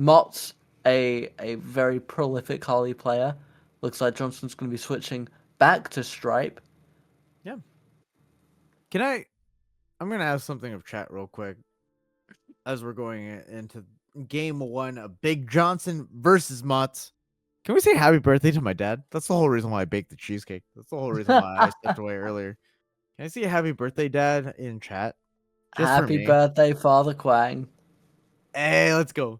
Motz, a very prolific Harley player. Looks like Johnson's going to be switching back to Stripe. Yeah. I'm going to ask something of chat real quick as we're going into game 1 of BigJhonson versus Motz. Can we say happy birthday to my dad? That's the whole reason why I baked the cheesecake. That's the whole reason why I stepped away earlier. Can I say happy birthday, Dad, in chat? Just for Happy me. birthday, Father Quang. Hey, let's go.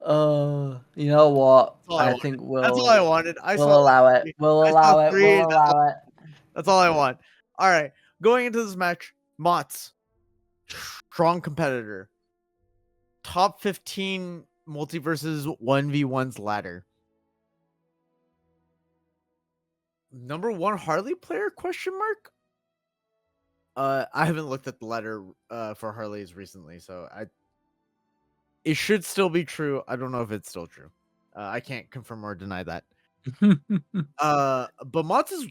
You know what? I think That's all I wanted. we'll allow it. We'll allow it. three. We'll allow it. That's all I want. All right. Going into this match, Motz, strong competitor. Top 15 MultiVersus 1v1s ladder. Number 1 Harley player, question mark? I haven't looked at the ladder for Harleys recently, so it should still be true. I don't know if it's still true. I can't confirm or deny that. But Motz is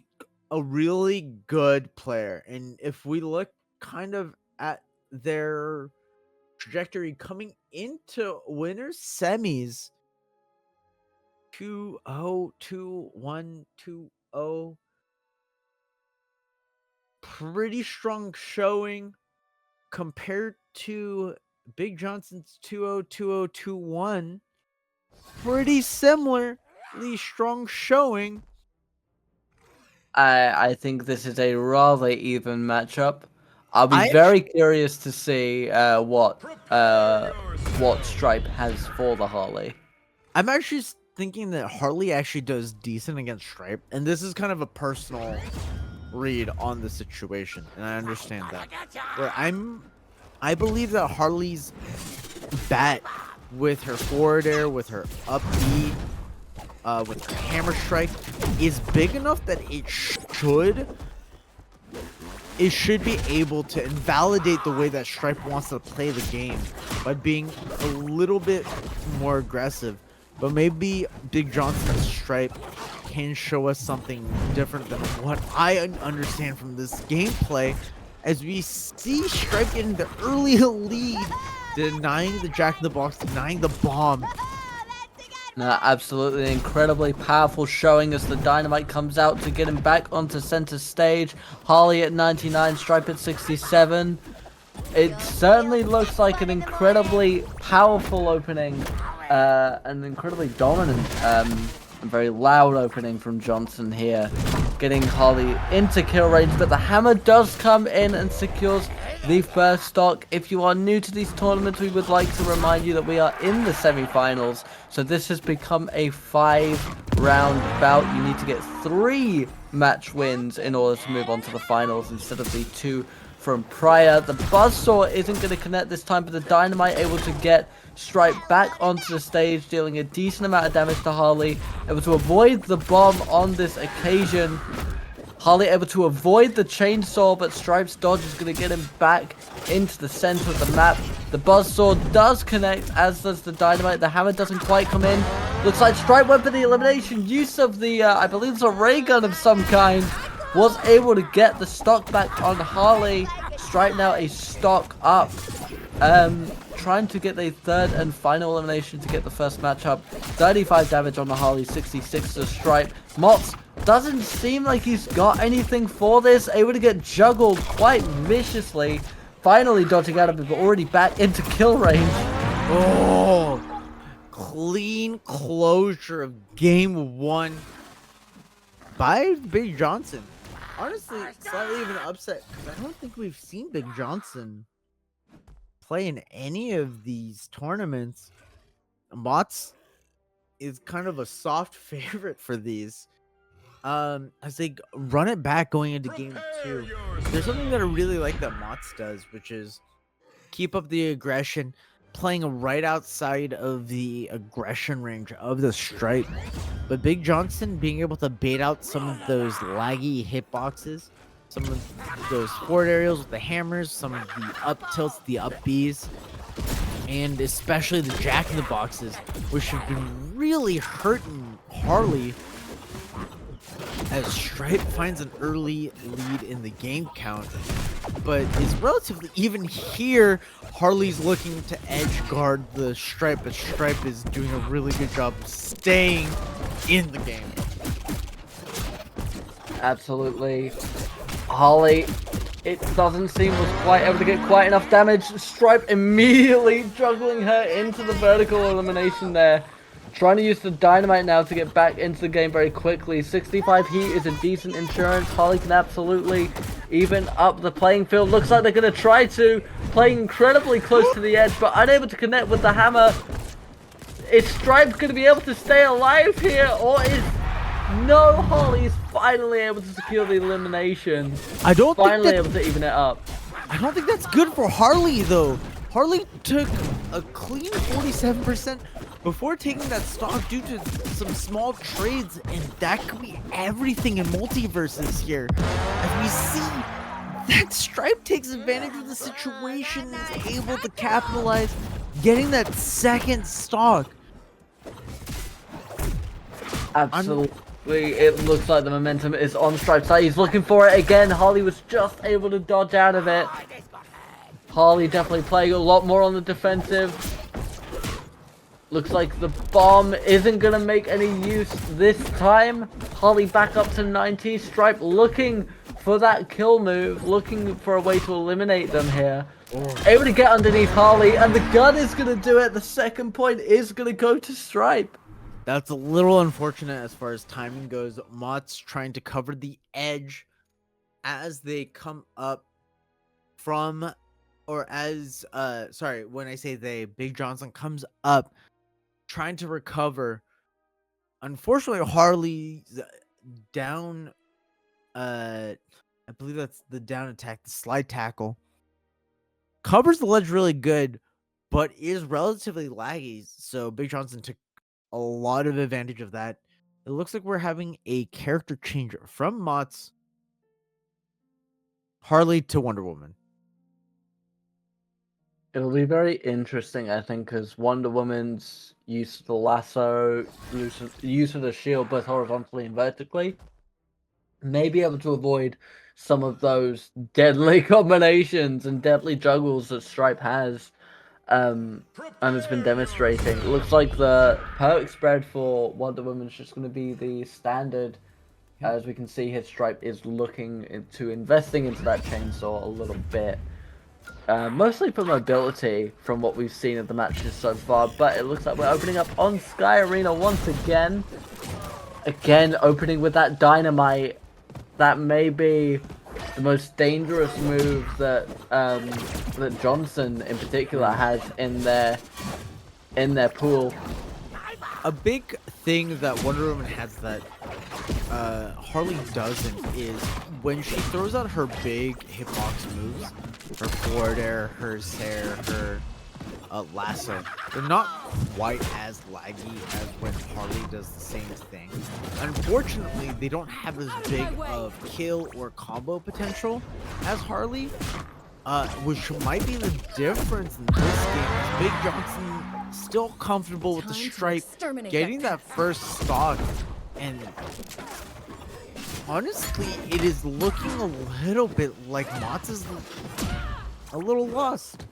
a really good player, and if we look kind of at their trajectory coming into winners semis, 2-0, 2-1, 2-0, pretty strong showing compared to BigJhonson's 2-0, 2-0, 2-1. Pretty similarly strong showing. I think this is a rather even matchup. I'll be very curious to see what Stripe has for the Harley. I'm actually thinking that Harley actually does decent against Stripe, and this is kind of a personal read on the situation, and I understand that. Where I believe that Harley's bat with her forward air, with her up B, with her hammer strike, is big enough that it should be able to invalidate the way that Stripe wants to play the game by being a little bit more aggressive. But maybe BigJhonson's Stripe can show us something different than what I understand from this gameplay, as we see Stripe getting the early lead, denying the Jack in the Box, denying the bomb. No, absolutely incredibly powerful showing as the Dynamite comes out to get him back onto center stage. Harley at 99, Stripe at 67. It certainly looks like an incredibly powerful opening, an incredibly dominant and very loud opening from Johnson here, getting Harley into kill range, but the hammer does come in and secures the first stock. If you are new to these tournaments, we would like to remind you that we are in the semi-finals, so this has become a 5-round bout. You need to get 3 match wins in order to move on to the finals instead of the 2 from prior. The Buzzsaw isn't going to connect this time, but the Dynamite able to get Stripe back onto the stage, dealing a decent amount of damage to Harley, able to avoid the bomb on this occasion. Harley able to avoid the chainsaw, but Stripe's dodge is going to get him back into the center of the map. The Buzzsaw does connect, as does the Dynamite. The hammer doesn't quite come in. Looks like Stripe went for the elimination. Use of the, I believe it's a ray gun of some kind. Was able to get the stock back on Harley. Stripe now a stock up. Trying to get a 3rd and final elimination to get the first matchup. 35 damage on the Harley, 66 to Stripe. Motz doesn't seem like he's got anything for this. Able to get juggled quite viciously. Finally dodging out of it, but already back into kill range. Oh, clean closure of game 1 by BigJhonson. Honestly, slightly even upset, because I don't think we've seen BigJhonson play in any of these tournaments. Motz is kind of a soft favorite for these. As they run it back going into game 2, there's something that I really like that Motz does, which is keep up the aggression, playing right outside of the aggression range of the Stripe. But BigJhonson being able to bait out some of those laggy hitboxes, some of those forward aerials with the hammers, some of the up tilts, the up Bs, and especially the Jack in the Boxes, which have been really hurting Harley, as Stripe finds an early lead in the game count. but is relatively even here. Harley's looking to edge guard the Stripe, but Stripe is doing a really good job staying in the game. Absolutely. Harley, it doesn't seem was quite able to get quite enough damage. Stripe immediately juggling her into the vertical elimination there. Trying to use the dynamite now to get back into the game very quickly. 65 heat is a decent insurance. Harley can absolutely even up the playing field. Looks like they're going to try to. Playing incredibly close to the edge, but unable to connect with the hammer. Is Stripe going to be able to stay alive here, or is... No, Harley is finally able to secure the elimination. I don't finally think able to even it up. I don't think that's good for Harley though. Harley took a clean 47% before taking that stock due to some small trades, and that could be everything in MultiVersus here. As we see that Stripe takes advantage of the situation, is able to capitalize, getting that second stock. Absolutely. It looks like the momentum is on Stripe's side. He's looking for it again. Harley was just able to dodge out of it. Harley definitely playing a lot more on the defensive. Looks like the bomb isn't going to make any use this time. Harley back up to 90. Stripe looking for that kill move. Looking for a way to eliminate them here. Able to get underneath Harley. And the gun is going to do it. The second point is going to go to Stripe. That's a little unfortunate as far as timing goes. Motz trying to cover the edge as they come up from, or as, sorry, when I say they, BigJhonson comes up trying to recover. Unfortunately, Harley's down, I believe that's the down attack, the slide tackle. Covers the ledge really good, but is relatively laggy. So BigJhonson took a lot of advantage of that. It looks like we're having a character change from Motz, Harley to Wonder Woman. It'll be very interesting, I think, because Wonder Woman's use of the lasso, use of the shield both horizontally and vertically, may be able to avoid some of those deadly combinations and deadly juggles that Stripe has. And it's been demonstrating. It looks like the perk spread for Wonder Woman is just going to be the standard. As we can see, his Stripe is looking into investing into that chainsaw a little bit. Mostly for mobility from what we've seen of the matches so far. But it looks like we're opening up on Sky Arena once again. Again, opening with that dynamite. That may be the most dangerous move that that Johnson in particular has in their pool. A big thing that Wonder Woman has that Harley doesn't is when she throws out her big hitbox moves, her forward air, her Sair, her lasso, they're not quite as laggy as when Harley does the same thing. Unfortunately, they don't have as big of kill or combo potential as Harley, which might be the difference in this game. BigJhonson still comfortable with the Stripe, getting that first stock, and honestly, it is looking a little bit like Motz is a little lost.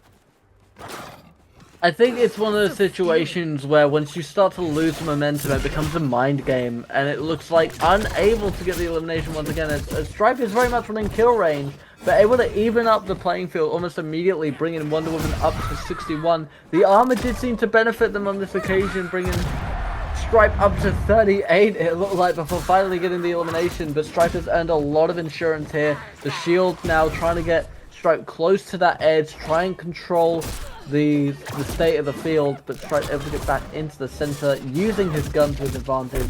I think it's one of those situations where once you start to lose momentum, it becomes a mind game, and it looks like unable to get the elimination once again. As Stripe is very much within kill range, but able to even up the playing field almost immediately, bringing Wonder Woman up to 61. The armor did seem to benefit them on this occasion, bringing Stripe up to 38, it looked like, before finally getting the elimination. But Stripe has earned a lot of insurance here. The shield now trying to get Stripe close to that edge, try and control the state of the field, but Stripe able to get back into the center, using his gun to his advantage.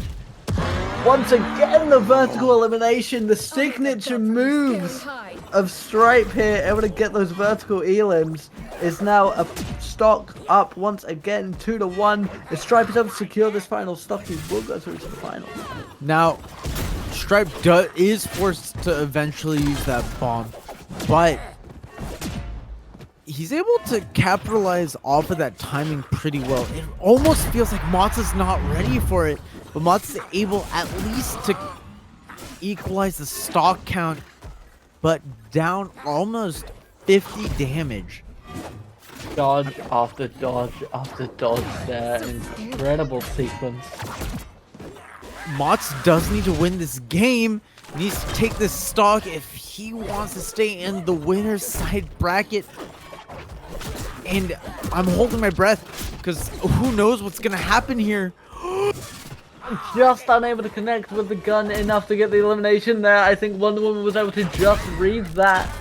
Once again, the vertical elimination, the signature moves of Stripe here, able to get those vertical elims, is now a stock up once again, 2-1. If Stripe is able to secure this final stock, he will go through to the final. Now, Stripe is forced to eventually use that bomb, but he's able to capitalize off of that timing pretty well. It almost feels like Motz is not ready for it, but Motz is able at least to equalize the stock count but down almost 50 damage. Dodge after dodge after dodge there. Incredible sequence. Motz does need to win this game. He needs to take this stock if he wants to stay in the winner's side bracket. And I'm holding my breath because who knows what's going to happen here. Just unable to connect with the gun enough to get the elimination there. I think Wonder Woman was able to just read that.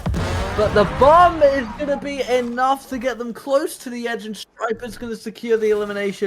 But the bomb is going to be enough to get them close to the edge, and Striper's going to secure the elimination.